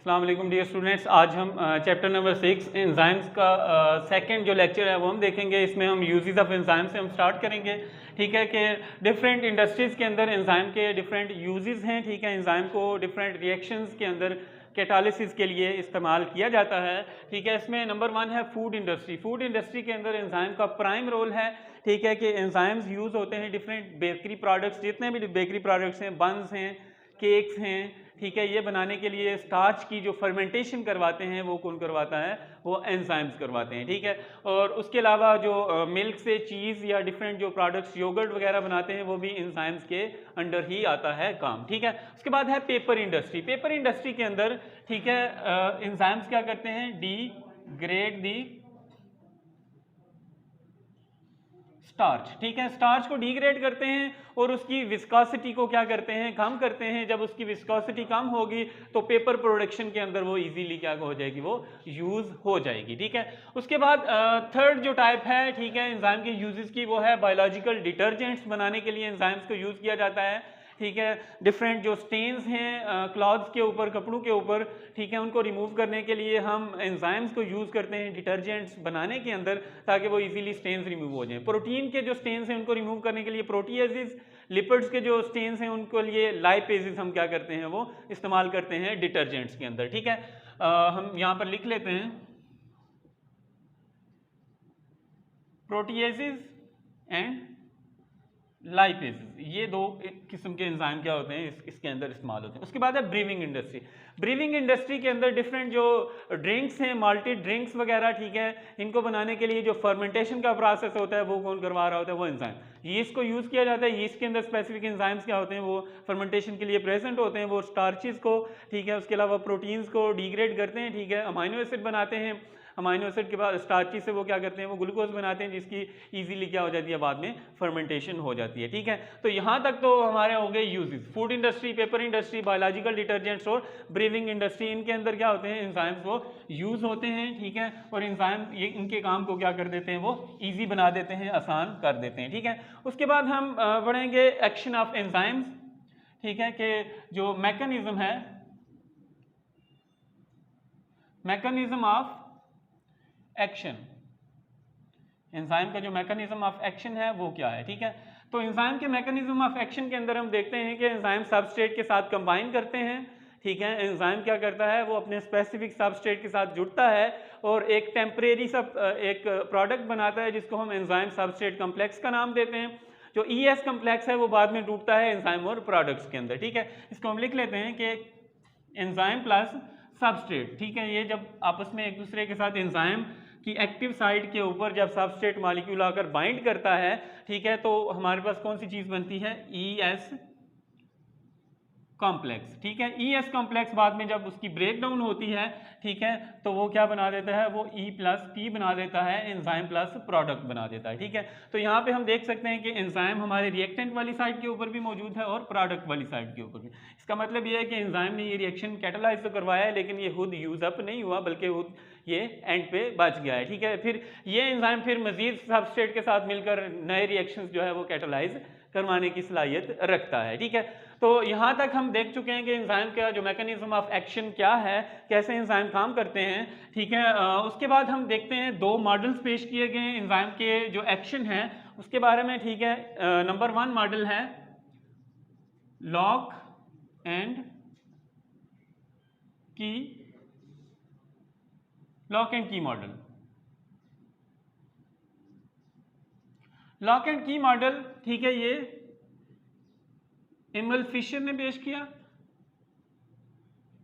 अस्सलाम वालेकुम dear students. आज हम चैप्टर नंबर 6 एंजाइम्स का सेकंड जो लेक्चर है वो हम देखेंगे। इसमें हम यूजेस ऑफ एंजाइम से हम स्टार्ट करेंगे। ठीक है कि डिफरेंट इंडस्ट्रीज़ के अंदर एंजाइम के डिफरेंट यूजेस हैं। ठीक है, एंजाइम को डिफरेंट रिएक्शंस के अंदर कैटालिसिस के लिए इस्तेमाल किया जाता है। ठीक है, इसमें नंबर 1 है फूड इंडस्ट्री। फूड इंडस्ट्री के अंदर एंजाइम का प्राइम रोल है। ठीक है कि एंजाइम्स यूज़ होते हैं डिफरेंट बेकरी प्रोडक्ट्स, जितने भी बेकरी प्रोडक्ट्स हैं, बन्स हैं, केक्स हैं, ठीक है, ये बनाने के लिए स्टार्च की जो फर्मेंटेशन करवाते हैं वो कौन करवाता है? वो एंजाइम्स करवाते हैं। ठीक है, और उसके अलावा जो मिल्क से चीज़ या डिफरेंट जो प्रोडक्ट्स योगर्ट वगैरह बनाते हैं वो भी एंजाइम्स के अंडर ही आता है काम। ठीक है, उसके बाद है पेपर इंडस्ट्री। पेपर इंडस्ट्री के अंदर ठीक है एंजाइम्स क्या करते हैं? डिग्रेड दी स्टार्च। ठीक है, स्टार्च को डिग्रेड करते हैं और उसकी विस्कोसिटी को क्या करते हैं? कम करते हैं। जब उसकी विस्कोसिटी कम होगी तो पेपर प्रोडक्शन के अंदर वो इजीली क्या हो जाएगी? वो यूज हो जाएगी। ठीक है, उसके बाद थर्ड जो टाइप है ठीक है एंजाइम के यूजेस की, वो है बायोलॉजिकल डिटर्जेंट्स बनाने के लिए एंजाइम्स को यूज किया जाता है। ठीक है, डिफरेंट जो स्टेन्स हैं क्लॉथ्स के ऊपर, कपड़ों के ऊपर, ठीक है, उनको रिमूव करने के लिए हम एंजाइम्स को यूज़ करते हैं डिटर्जेंट्स बनाने के अंदर, ताकि वो इजीली स्टेन्स रिमूव हो जाएं। प्रोटीन के जो स्टेन्स हैं उनको रिमूव करने के लिए प्रोटीएजेस, लिपिड्स के जो स्टेन्स हैं उनको लिए लाइपेजेस हम क्या करते हैं? वो इस्तेमाल करते हैं डिटर्जेंट्स के अंदर। ठीक है, हम यहाँ पर लिख लेते हैं प्रोटीएजेस एंड लाइपेजेस, ये दो किस्म के एंजाइम क्या होते हैं इसके अंदर इस्तेमाल होते हैं। उसके बाद है ब्रीविंग इंडस्ट्री। ब्रीविंग इंडस्ट्री के अंदर डिफरेंट जो ड्रिंक्स हैं, माल्टेड ड्रिंक्स वगैरह, ठीक है, इनको बनाने के लिए जो फर्मेंटेशन का प्रोसेस होता है वो कौन करवा रहा होता है? वो एंजाइम। यीस्ट को यूज़ किया जाता है। यीस्ट के अंदर स्पेसिफिक एंजाइम्स क्या होते हैं? वो फर्मेंटेशन के लिए प्रेजेंट होते हैं। वो स्टार्चेस को, ठीक है, उसके अलावा प्रोटीन्स को डिग्रेड करते हैं। ठीक है, अमाइनो एसिड बनाते हैं। अमाइनो एसिड के बाद स्टार्ची से वो क्या करते हैं? वो ग्लूकोज बनाते हैं, जिसकी इजीली क्या हो जाती है? बाद में फर्मेंटेशन हो जाती है। ठीक है, तो यहाँ तक तो हमारे हो गए uses. Food industry, paper industry, biological detergents और ब्रीविंग इंडस्ट्री, इनके अंदर क्या होते हैं? एंजाइम्स वो यूज होते हैं। ठीक है, और एंजाइम ये इनके काम को क्या कर देते हैं? वो ईजी बना देते हैं, आसान कर देते हैं। ठीक है, उसके बाद हम बढ़ेंगे एक्शन ऑफ एंजाइम्स। ठीक है, कि जो मैकेनिज्म है, मैकेनिज्म ऑफ एक्शन, एंजाइम का जो मैकेनिज्म ऑफ एक्शन है वो क्या है? ठीक है, तो एंजाइम के मैकेनिज्म ऑफ एक्शन के अंदर हम देखते हैं कि एंजाइम सबस्ट्रेट के साथ कंबाइन करते हैं। ठीक है, एंजाइम क्या करता है? वो अपने स्पेसिफिक सबस्ट्रेट के साथ जुड़ता है और एक टेम्परेरी एक प्रोडक्ट बनाता है जिसको हम एंजाइम सबस्ट्रेट कम्प्लेक्स का नाम देते हैं। जो ES कम्प्लेक्स है वो बाद में टूटता है एंजाइम और प्रोडक्ट्स के अंदर। ठीक है, इसको हम लिख लेते हैं कि एंजाइम प्लस सबस्ट्रेट। ठीक है, ये जब आपस में एक दूसरे के साथ एंजाइम कि एक्टिव साइड के ऊपर जब सबस्ट्रेट मॉलिक्यूल आकर बाइंड करता है, ठीक है, तो हमारे पास कौन सी चीज बनती है? ES complex. ठीक है, ES कॉम्प्लेक्स बाद में जब उसकी ब्रेक डाउन होती है, ठीक है, तो वो क्या बना देता है? वो E+P बना देता है, एंजाइम प्लस प्रोडक्ट बना देता है। ठीक है, तो यहाँ पे हम देख सकते हैं कि एंजाइम हमारे रिएक्टेंट वाली साइड के ऊपर भी मौजूद है और प्रोडक्ट वाली साइड के ऊपर भी। इसका मतलब ये है कि एंजाइम ने ये रिएक्शन कैटालाइज तो करवाया है, लेकिन ये खुद यूज अप नहीं हुआ, बल्कि खुद ये एंड पे बच गया है। ठीक है, फिर ये एंजाइम फिर मजीद सबस्ट्रेट के साथ मिलकर नए रिएक्शंस जो है वो कैटालाइज करवाने की सलाहियत रखता है। ठीक है, तो यहाँ तक हम देख चुके हैं कि एंजाइम का जो मैकेनिज्म ऑफ एक्शन क्या है, कैसे एंजाइम काम करते हैं। ठीक है, उसके बाद हम देखते हैं दो मॉडल्स पेश किए गए हैं एंजाइम के जो एक्शन है उसके बारे में। ठीक है, नंबर 1 मॉडल है लॉक एंड की मॉडल। लॉक एंड की मॉडल, ठीक है, ये एमएल फिशर ने पेश किया।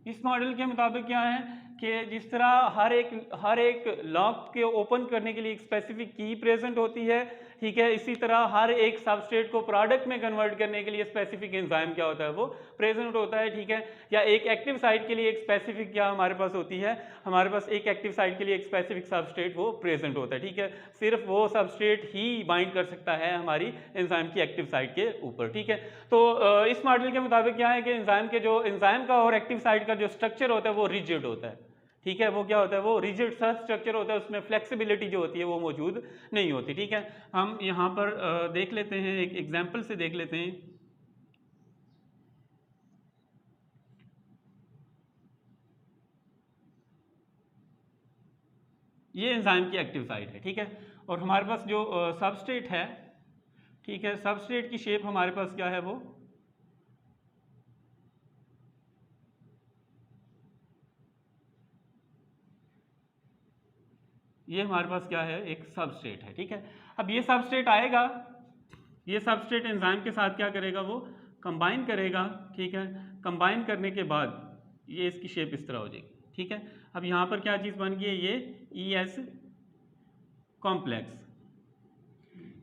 इस मॉडल के मुताबिक क्या है कि जिस तरह हर एक लॉक के ओपन करने के लिए एक स्पेसिफिक की प्रेजेंट होती है, ठीक है, इसी तरह हर एक सबस्ट्रेट को प्रोडक्ट में कन्वर्ट करने के लिए स्पेसिफिक एंजाइम क्या होता है? वो प्रेजेंट होता है। ठीक है, या एक एक्टिव साइट के लिए एक स्पेसिफिक क्या हमारे पास होती है? हमारे पास एक एक्टिव साइट के लिए एक स्पेसिफिक सबस्ट्रेट वो प्रेजेंट होता है। ठीक है, सिर्फ वो सबस्ट्रेट ही बाइंड कर सकता है हमारी एंजाइम की एक्टिव साइट के ऊपर। ठीक है, तो इस मॉडल के मुताबिक क्या है कि एंजाइम का और एक्टिव साइट का जो स्ट्रक्चर होता है वो रिजिड होता है। ठीक है, वो क्या होता है? वो रिजिड सा स्ट्रक्चर होता है, उसमें फ्लेक्सिबिलिटी जो होती है वो मौजूद नहीं होती। ठीक है, हम यहाँ पर देख लेते हैं, एक एग्जाम्पल से देख लेते हैं। ये एंजाइम की एक्टिव साइट है, ठीक है। और हमारे पास जो सबस्ट्रेट है, ठीक है, सबस्ट्रेट की शेप हमारे पास क्या है, वो ये हमारे पास क्या है, एक सबस्ट्रेट है, ठीक है। अब ये सबस्ट्रेट आएगा, ये सबस्ट्रेट एंजाइम के साथ क्या करेगा, वो कंबाइन करेगा, ठीक है। कंबाइन करने के बाद ये इसकी शेप इस तरह हो जाएगी, ठीक है। अब यहाँ पर क्या चीज़ बन गई है, ये ES कॉम्प्लेक्स।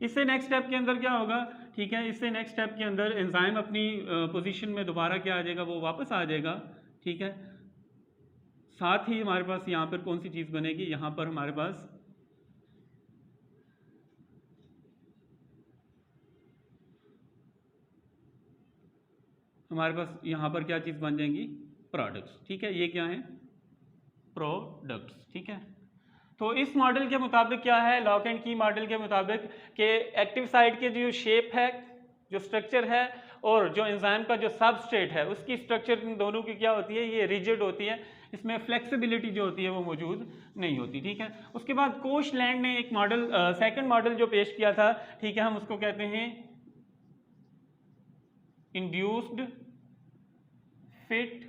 इससे नेक्स्ट स्टेप के अंदर क्या होगा, ठीक है, इससे नेक्स्ट स्टेप के अंदर एंजाइम अपनी पोजीशन में दोबारा क्या आ जाएगा, वो वापस आ जाएगा, ठीक है। साथ ही हमारे पास यहाँ पर कौन सी चीज़ बनेगी, यहाँ पर हमारे पास यहाँ पर क्या चीज़ बन जाएंगी, प्रोडक्ट्स, ठीक है। ये क्या है, प्रोडक्ट्स, ठीक है। तो इस मॉडल के मुताबिक क्या है, लॉक एंड की मॉडल के मुताबिक कि एक्टिव साइट के जो शेप है, जो स्ट्रक्चर है, और जो एंजाइम का जो सबस्ट्रेट है, उसकी स्ट्रक्चर इन दोनों की क्या होती है, ये रिजिड होती है, इसमें फ्लेक्सिबिलिटी जो होती है वो मौजूद नहीं होती, ठीक है। उसके बाद कोशलैंड ने एक मॉडल, सेकंड मॉडल जो पेश किया था, ठीक है, हम उसको कहते हैं induced fit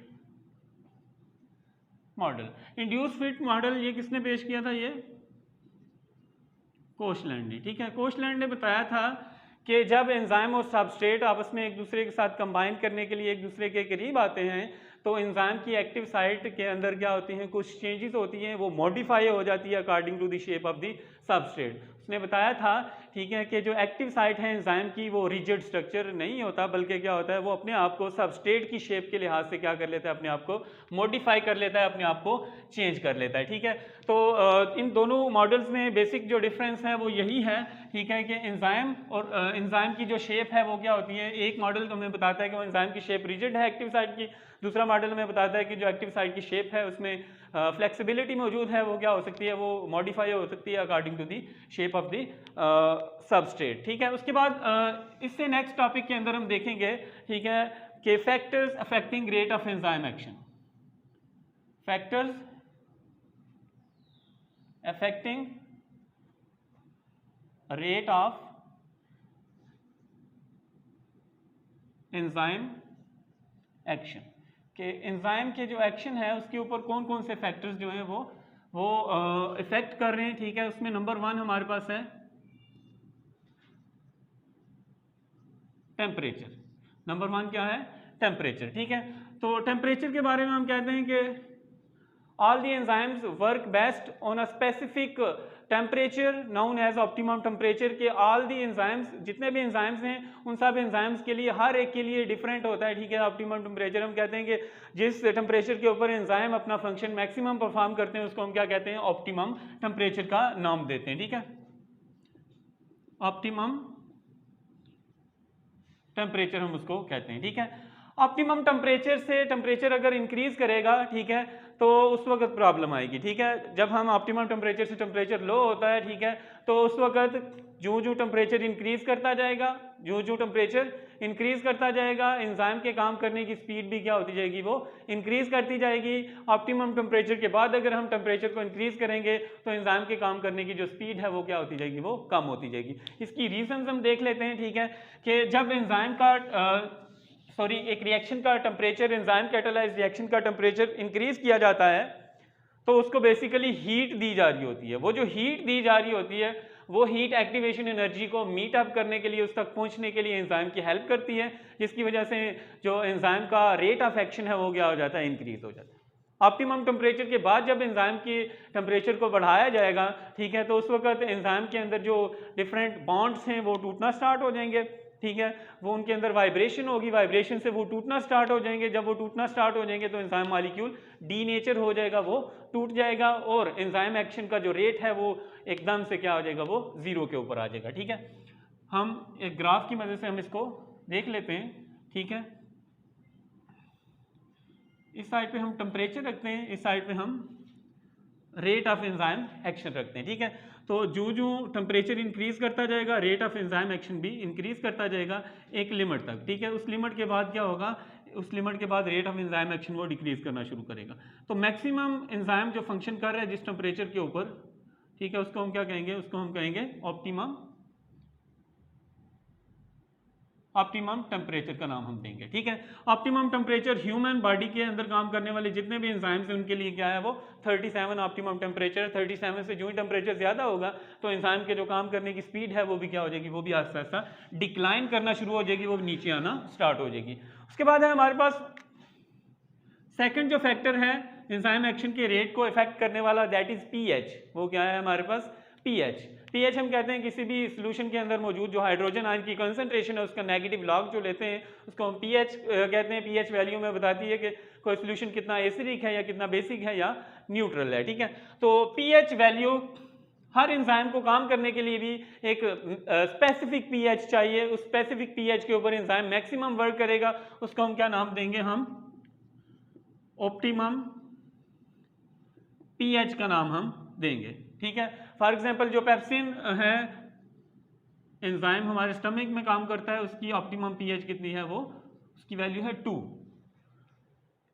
model. Induced fit model ये किसने पेश किया था, ये कोशलैंड ने, ठीक है। कोशलैंड ने बताया था कि जब एंजाइम और सबस्ट्रेट आपस में एक दूसरे के साथ कंबाइन करने के लिए एक दूसरे के करीब आते हैं, तो एंजाइम की एक्टिव साइट के अंदर क्या होती हैं, कुछ चेंजेस होती हैं, वो मॉडिफाई हो जाती है according to the shape of the substrate. उसने बताया था, ठीक है, कि जो एक्टिव साइट है एंजाइम की, वो रिजिड स्ट्रक्चर नहीं होता, बल्कि क्या होता है, वो अपने आप को सबस्ट्रेट की शेप के लिहाज से क्या कर लेता है, अपने आप को मॉडिफाई कर लेता है, अपने आप को चेंज कर लेता है, ठीक है। तो इन दोनों मॉडल्स में बेसिक जो डिफरेंस है वो यही है, ठीक है, कि एंजाइम और एंजाइम की जो शेप है वो क्या होती है। एक मॉडल तो हमें बताता है कि वो एंजाइम की शेप रिजिड है एक्टिव साइट की, दूसरा मॉडल हमें बताता है कि जो एक्टिव साइट की शेप है उसमें फ्लेक्सिबिलिटी मौजूद है, वो क्या हो सकती है, वो मॉडिफाई हो सकती है according to the shape of the substrate, ठीक है। उसके बाद इससे नेक्स्ट टॉपिक के अंदर हम देखेंगे, ठीक है, कि factors affecting rate of enzyme action, factors affecting rate of enzyme action, कि एंजाइम के जो एक्शन है उसके ऊपर कौन कौन से फैक्टर्स जो हैं वो इफेक्ट कर रहे हैं, ठीक है। उसमें नंबर 1 हमारे पास है टेम्परेचर। नंबर 1 क्या है, टेम्परेचर, ठीक है। तो टेम्परेचर के बारे में हम कहते हैं कि all the enzymes work best on a specific temperature known as optimum temperature, के all the enzymes, जितने भी एंजाइम्स हैं उन सब एंजाइम्स के लिए हर एक के लिए डिफरेंट होता है, ठीक है। ऑप्टिमम टेम्परेचर हम कहते हैं कि जिस टेम्परेचर के ऊपर एंजाइम अपना फंक्शन मैक्सिमम परफॉर्म करते हैं उसको हम क्या कहते हैं, ऑप्टिमम टेम्परेचर का नाम देते हैं, ठीक है। ऑप्टिमम टेम्परेचर हम उसको कहते हैं, ठीक है। ऑप्टिमम टेम्परेचर से टेम्परेचर अगर इंक्रीज करेगा, ठीक है, तो उस वक्त प्रॉब्लम आएगी, ठीक है। जब हम ऑप्टिमम टेम्परेचर से टेम्परेचर लो होता है, ठीक है, तो उस वक्त जो टेम्परेचर इंक्रीज करता जाएगा, जो टेम्परेचर इंक्रीज करता जाएगा, एंजाइम के काम करने की स्पीड भी क्या होती जाएगी, वो इंक्रीज करती जाएगी। ऑप्टिमम टेम्परेचर के बाद अगर हम टेम्परेचर को इंक्रीज करेंगे तो एंजाइम के काम करने की जो स्पीड है वो क्या होती जाएगी, वो कम होती जाएगी। इसकी रीजंस हम देख लेते हैं, ठीक है, कि जब एंजाइम का एक रिएक्शन का टेम्परेचर, एंजाइम कैटालाइज्ड रिएक्शन का टेम्परेचर इंक्रीज किया जाता है तो उसको बेसिकली हीट दी जा रही होती है। वो जो हीट दी जा रही होती है वो हीट एक्टिवेशन एनर्जी को मीट अप करने के लिए, उस तक पहुंचने के लिए एंजाइम की हेल्प करती है, जिसकी वजह से जो एंजाइम का रेट ऑफ एक्शन है वो क्या हो जाता है, इंक्रीज हो जाता है। ऑप्टिमम टेम्परेचर के बाद जब एंजाइम के टेम्परेचर को बढ़ाया जाएगा, ठीक है, तो उस वक्त एंजाइम के अंदर जो डिफरेंट बॉन्ड्स हैं वो टूटना स्टार्ट हो जाएंगे, ठीक है। वो उनके अंदर वाइब्रेशन होगी, वाइब्रेशन से वो टूटना स्टार्ट हो जाएंगे। जब वो टूटना स्टार्ट हो जाएंगे तो एंजाइम मॉलिक्यूल डीनेचर हो जाएगा, वो टूट जाएगा और एंजाइम एक्शन का जो रेट है वो एकदम से क्या हो जाएगा, वो 0 के ऊपर आ जाएगा, ठीक है। हम एक ग्राफ की मदद से हम इसको देख लेते हैं, ठीक है। इस साइड पे हम टेम्परेचर रखते हैं, इस साइड पे हम रेट ऑफ एंजाइम एक्शन रखते हैं, ठीक है। तो जो टेम्परेचर इंक्रीज करता जाएगा रेट ऑफ एंजाइम एक्शन भी इंक्रीज करता जाएगा एक लिमिट तक, ठीक है। उस लिमिट के बाद क्या होगा, उस लिमिट के बाद रेट ऑफ एंजाइम एक्शन वो डिक्रीज करना शुरू करेगा। तो मैक्सिमम एंजाइम जो फंक्शन कर रहा है जिस टेम्परेचर के ऊपर, ठीक है, उसको हम क्या कहेंगे, उसको हम कहेंगे ऑप्टिमम टेम्परेचर का नाम हम देंगे। ठीक है, ऑप्टिमम टेम्परेचर ह्यूमन बॉडी के अंदर काम करने वाले जितने भी एंजाइम्स हैं उनके लिए क्या है, वो 37 ऑप्टिमम टेम्परेचर। 37 से जो ही टेम्परेचर ज़्यादा होगा तो एंजाइम के जो काम करने की स्पीड है वो भी क्या हो जाएगी, वो भी आहिस्ता आहिस्ता डिक्लाइन करना शुरू हो जाएगी, वो नीचे आना स्टार्ट हो जाएगी। उसके बाद है हमारे पास सेकंड जो फैक्टर है एंजाइम एक्शन के रेट को इफेक्ट करने वाला, दैट इज पीएच। वो क्या है हमारे पास, पीएच। पीएच हम कहते हैं किसी भी सॉल्यूशन के अंदर मौजूद जो हाइड्रोजन आयन की कंसंट्रेशन है उसका नेगेटिव लॉग जो लेते हैं उसको हम पीएच कहते हैं। पीएच वैल्यू में बताती है कि कोई सॉल्यूशन कितना एसिडिक है या कितना बेसिक है या न्यूट्रल है। ठीक है, तो पीएच वैल्यू हर एंजाइम को काम करने के लिए भी एक स्पेसिफिक पीएच चाहिए। उस स्पेसिफिक पीएच के ऊपर एंजाइम मैक्सिमम वर्क करेगा, उसको हम क्या नाम देंगे, हम ऑप्टिमम पीएच का नाम हम देंगे। ठीक है, फॉर एग्जांपल जो पेप्सिन है एंजाइम हमारे स्टमक में काम करता है, उसकी ऑप्टिमम पीएच कितनी है, वो उसकी वैल्यू है 2।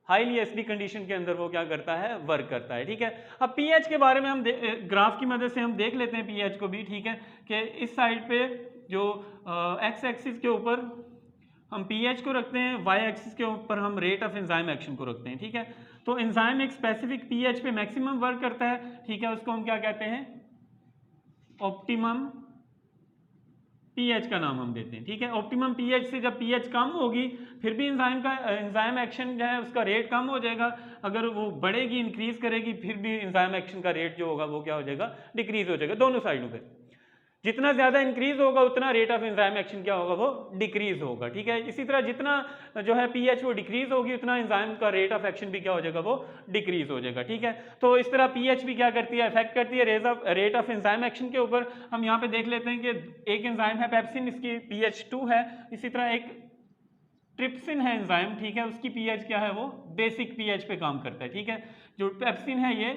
हाईली एसिडिक कंडीशन के अंदर वो क्या करता है, वर्क करता है। ठीक है, अब पीएच के बारे में हम ग्राफ की मदद से हम देख लेते हैं पीएच को भी। ठीक है, कि इस साइड पे जो एक्स एक्सिस के ऊपर हम पीएच को रखते हैं, वाई एक्सिस के ऊपर हम रेट ऑफ एंजाइम एक्शन को रखते हैं। ठीक है, तो एंजाइम एक स्पेसिफिक पीएच पे मैक्सिमम वर्क करता है। ठीक है, उसको हम क्या कहते हैं, ऑप्टिमम पीएच का नाम हम देते हैं। ठीक है, ऑप्टिमम पीएच से जब पीएच कम होगी फिर भी एंजाइम एक्शन जो है उसका रेट कम हो जाएगा। अगर वो बढ़ेगी, इंक्रीज करेगी, फिर भी एंजाइम एक्शन का रेट जो होगा वो क्या हो जाएगा, डिक्रीज हो जाएगा दोनों साइडों पे। जितना ज़्यादा इंक्रीज होगा उतना रेट ऑफ एंजाइम एक्शन क्या होगा, वो डिक्रीज होगा। ठीक है, इसी तरह जितना जो है पीएच वो डिक्रीज होगी उतना एंजाइम का रेट ऑफ एक्शन भी क्या हो जाएगा, वो डिक्रीज हो जाएगा। ठीक है, तो इस तरह पीएच भी क्या करती है, इफेक्ट करती है रेट ऑफ एंजाइम एक्शन के ऊपर। हम यहाँ पे देख लेते हैं कि एक एंजाइम है पेप्सिन, इसकी पीएच 2 है। इसी तरह एक ट्रिप्सिन है एंजाइम, ठीक है, उसकी पीएच क्या है, वो बेसिक पीएच पे काम करता है। ठीक है, जो पेप्सिन है ये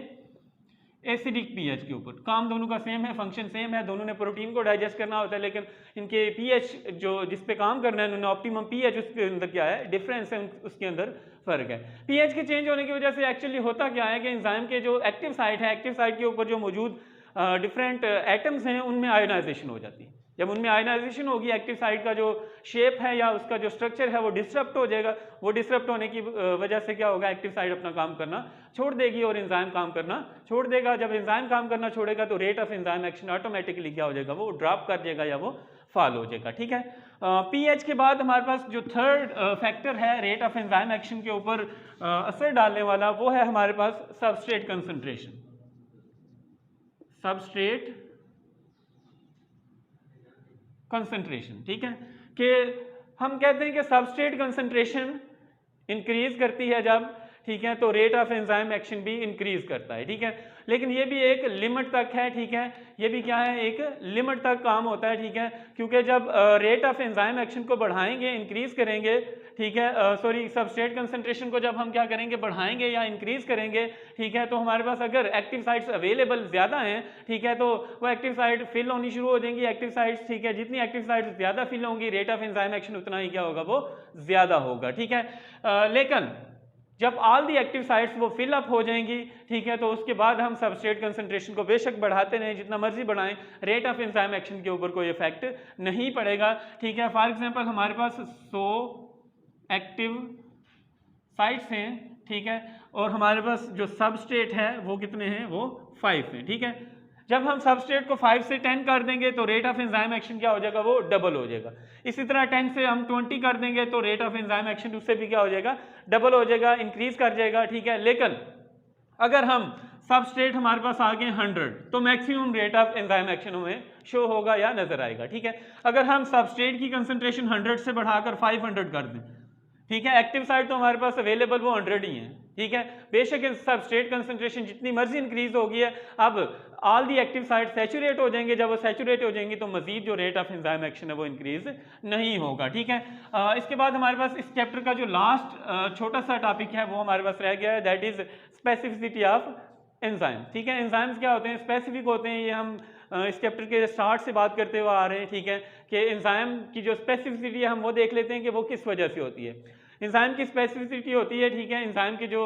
एसिडिक पीएच के ऊपर, काम दोनों का सेम है, फंक्शन सेम है, दोनों ने प्रोटीन को डाइजेस्ट करना होता है, लेकिन इनके पीएच जो जिस पे काम करना है उन्होंने ऑप्टिमम पीएच, उसके अंदर क्या है डिफरेंस है, उसके अंदर फर्क है। पीएच के चेंज होने की वजह से एक्चुअली होता क्या है कि एंजाइम के जो एक्टिव साइट है, एक्टिव साइट के ऊपर जो मौजूद डिफरेंट एटम्स हैं उनमें आयोनाइजेशन हो जाती है। जब उनमें आयोनाइजेशन होगी एक्टिव साइट का जो शेप है या उसका जो स्ट्रक्चर है वो डिसरप्ट हो जाएगा। वो डिसरप्ट होने की वजह से क्या होगा, एक्टिव साइट अपना काम करना छोड़ देगी और एंजाइम काम करना छोड़ देगा। जब एंजाइम काम करना छोड़ेगा तो rate of enzyme action automatically क्या हो जाएगा, वो ड्रॉप कर जाएगा या वो फॉल हो जाएगा। ठीक है, पीएच के बाद हमारे पास जो थर्ड फैक्टर है रेट ऑफ एंजाइम एक्शन के ऊपर असर डालने वाला, वो है हमारे पास सबस्ट्रेट कंसंट्रेशन। सबस्ट्रेट कंसंट्रेशन, ठीक है, कि हम कहते हैं कि सबस्ट्रेट कंसंट्रेशन इंक्रीज करती है जब, ठीक है, तो रेट ऑफ एंजाइम एक्शन भी इंक्रीज करता है। ठीक है, लेकिन ये भी एक लिमिट तक है। ठीक है, ये भी क्या है, एक लिमिट तक काम होता है। ठीक है, क्योंकि जब रेट ऑफ एंजाइम एक्शन को बढ़ाएंगे, इंक्रीज करेंगे, ठीक है, सॉरी सबस्ट्रेट कंसंट्रेशन को जब हम क्या करेंगे, बढ़ाएंगे या इंक्रीज करेंगे, ठीक है, तो हमारे पास अगर एक्टिव साइट्स अवेलेबल ज़्यादा हैं, ठीक है, तो वो एक्टिव साइट फिल होनी शुरू हो जाएंगी। एक्टिव साइट्स, ठीक है, जितनी एक्टिव साइट्स ज़्यादा फिल होंगी रेट ऑफ एंजाइम एक्शन उतना ही क्या होगा, वो ज़्यादा होगा। ठीक है, लेकिन जब ऑल दी एक्टिव साइट्स वो फिल अप हो जाएंगी, ठीक है, तो उसके बाद हम सबस्ट्रेट कंसंट्रेशन को बेशक बढ़ाते रहें, जितना मर्जी बढ़ाएं, रेट ऑफ एंजाइम एक्शन के ऊपर कोई इफेक्ट नहीं पड़ेगा। ठीक है, फॉर एग्जांपल हमारे पास 100 एक्टिव साइट्स हैं, ठीक है, और हमारे पास जो सबस्ट्रेट है वो कितने हैं, वो 5 हैं। ठीक है, जब हम सबस्ट्रेट को 5 से 10 कर देंगे तो रेट ऑफ एंजाइम एक्शन क्या हो जाएगा, वो डबल हो जाएगा। इसी तरह 10 से हम 20 कर देंगे तो रेट ऑफ एंजाइम एक्शन उससे भी क्या हो जाएगा, डबल हो जाएगा, इंक्रीज कर जाएगा। ठीक है, लेकिन अगर हम सबस्ट्रेट हमारे पास आ गए 100 तो maximum rate of enzyme action हमें शो होगा या नजर आएगा। ठीक है, अगर हम सबस्ट्रेट की कंसंट्रेशन 100 से बढ़ाकर 500 कर दें, ठीक है, एक्टिव साइट तो हमारे पास अवेलेबल वो 100 ही है। ठीक है, बेशक सबस्ट्रेट कंसंट्रेशन जितनी मर्जी इंक्रीज होगी है, अब all the active site saturate हो जाएंगे। जब वो सैचुरेट हो जाएंगी तो मजीद जो रेट ऑफ एंजाइम एक्शन है वो इंक्रीज नहीं होगा। ठीक है, इसके बाद हमारे पास इस चैप्टर का जो लास्ट छोटा सा टॉपिक है वो हमारे पास रह गया है, that is specificity of enzyme. ठीक है, एंजाइम्स क्या होते हैं, स्पेसिफिक होते हैं। ये हम इस चैप्टर के स्टार्ट से बात करते हुए आ रहे हैं। ठीक है, कि एंजाइम की जो स्पेसिफिसिटी है हम वो देख लेते हैं कि वो किस वजह से होती है। एंजाइम की स्पेसिफिसिटी होती है, ठीक है, एंजाइम की जो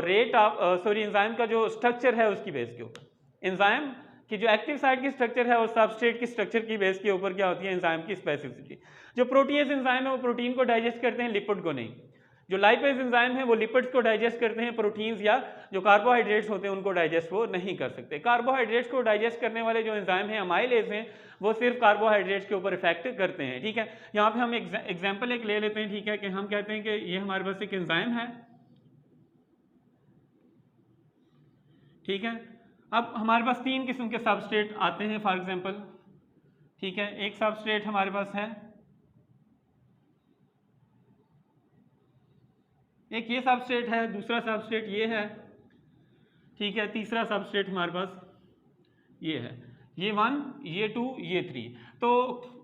रेट ऑफ एंजाइम का जो स्ट्रक्चर है उसकी बेस के ऊपर। एंजाइम कि जो एक्टिव साइट की स्ट्रक्चर है और सबस्ट्रेट की स्ट्रक्चर की बेस के ऊपर क्या होती है एंजाइम की स्पेसिफिसिटी। जो प्रोटीएज एंजाइम है वो प्रोटीन को डाइजेस्ट करते हैं, लिपिड को नहीं। जो लाइपेज एंजाइम है वो लिपिड्स को डाइजेस्ट करते हैं, प्रोटीन्स या जो कार्बोहाइड्रेट्स होते हैं उनको डाइजेस्ट वो नहीं कर सकते। कार्बोहाइड्रेट्स को डाइजेस्ट करने वाले जो एंजाइम हैं अमाइलेज हैं वो सिर्फ कार्बोहाइड्रेट्स के ऊपर इफेक्ट करते हैं, ठीक है। यहाँ पे हम एग्जाम्पल एक ले लेते हैं, ठीक है, कि हम कहते हैं कि ये हमारे पास एक एंजाइम है, ठीक है। अब हमारे पास 3 किस्म के सबस्ट्रेट आते हैं फॉर एग्जांपल, ठीक है। एक सबस्ट्रेट हमारे पास है, एक ये सबस्ट्रेट है, दूसरा सबस्ट्रेट ये है, ठीक है, तीसरा सबस्ट्रेट हमारे पास ये है, ये 1, ये 2, ये 3। तो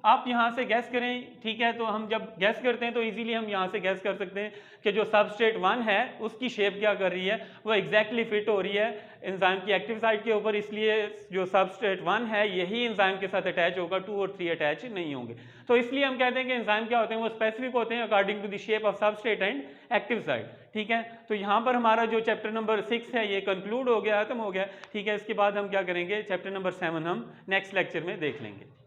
आप यहाँ से गैस करें, ठीक है। तो हम जब गैस करते हैं तो इजीली हम यहाँ से गैस कर सकते हैं कि जो सबस्ट्रेट 1 है उसकी शेप क्या कर रही है, वो एग्जैक्टली फिट हो रही है एंजाइम की एक्टिव साइट के ऊपर, इसलिए जो सबस्ट्रेट 1 है यही एंजाइम के साथ अटैच होगा, 2 और 3 अटैच नहीं होंगे। तो इसलिए हम कहते हैं कि एंजाइम क्या होते हैं, वो स्पेसिफिक होते हैं according to the shape of substrate and active site, ठीक है। तो यहाँ पर हमारा जो चैप्टर नंबर 6 है ये कंक्लूड हो गया, खत्म हो गया, ठीक है। इसके बाद हम क्या करेंगे, चैप्टर नंबर 7 हम नेक्स्ट लेक्चर में देख लेंगे।